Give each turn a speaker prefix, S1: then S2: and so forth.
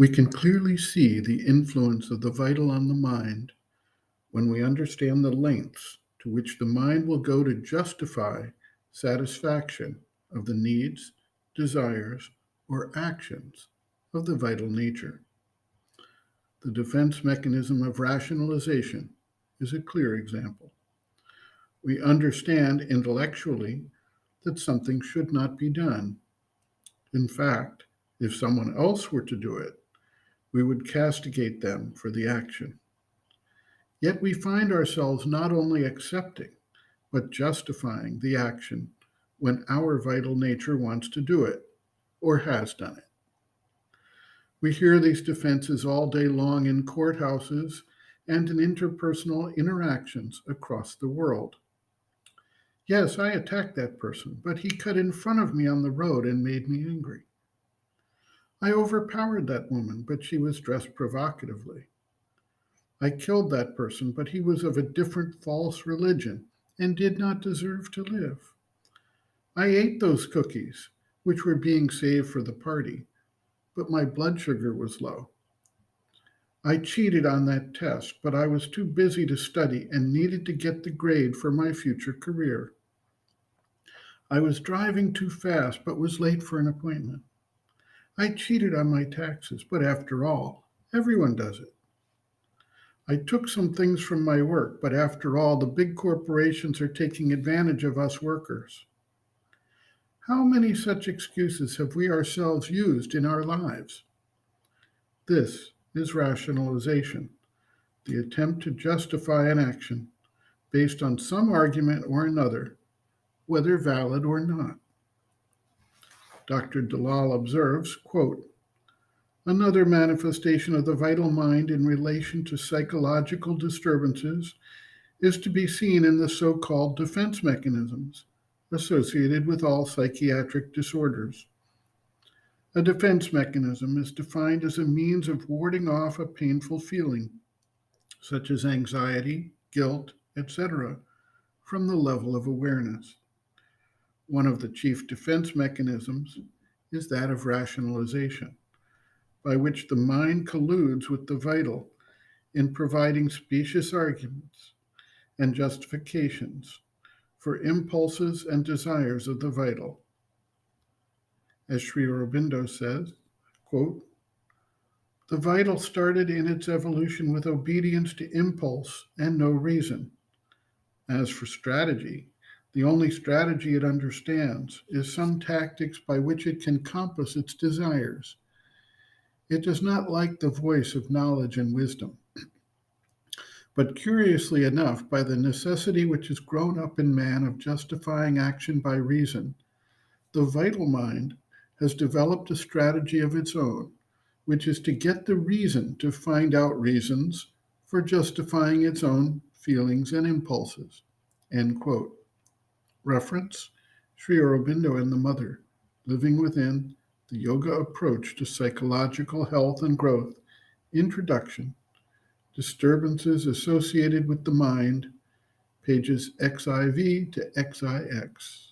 S1: We can clearly see the influence of the vital on the mind when we understand the lengths to which the mind will go to justify satisfaction of the needs, desires, or actions of the vital nature. The defense mechanism of rationalization is a clear example. We understand intellectually that something should not be done. In fact, if someone else were to do it, we would castigate them for the action. Yet we find ourselves not only accepting, but justifying the action when our vital nature wants to do it or has done it. We hear these defenses all day long in courthouses and in interpersonal interactions across the world. Yes, I attacked that person, but he cut in front of me on the road and made me angry. I overpowered that woman, but she was dressed provocatively. I killed that person, but he was of a different false religion and did not deserve to live. I ate those cookies, which were being saved for the party, but my blood sugar was low. I cheated on that test, but I was too busy to study and needed to get the grade for my future career. I was driving too fast, but was late for an appointment. I cheated on my taxes, but after all, everyone does it. I took some things from my work, but after all, the big corporations are taking advantage of us workers. How many such excuses have we ourselves used in our lives? This is rationalization, the attempt to justify an action based on some argument or another, whether valid or not. Dr. Dalal observes, quote, another manifestation of the vital mind in relation to psychological disturbances is to be seen in the so-called defense mechanisms associated with all psychiatric disorders. A defense mechanism is defined as a means of warding off a painful feeling, such as anxiety, guilt, etc., from the level of awareness. One of the chief defense mechanisms is that of rationalization, by which the mind colludes with the vital in providing specious arguments and justifications for impulses and desires of the vital. As Sri Aurobindo says, quote, the vital started in its evolution with obedience to impulse and no reason. As for strategy, the only strategy it understands is some tactics by which it can compass its desires. It does not like the voice of knowledge and wisdom. But curiously enough, by the necessity which has grown up in man of justifying action by reason, the vital mind has developed a strategy of its own, which is to get the reason to find out reasons for justifying its own feelings and impulses. End quote. Reference, Sri Aurobindo and the Mother, Living Within, the Yoga Approach to Psychological Health and Growth, Introduction, Disturbances Associated with the Mind, pages XIV to XIX.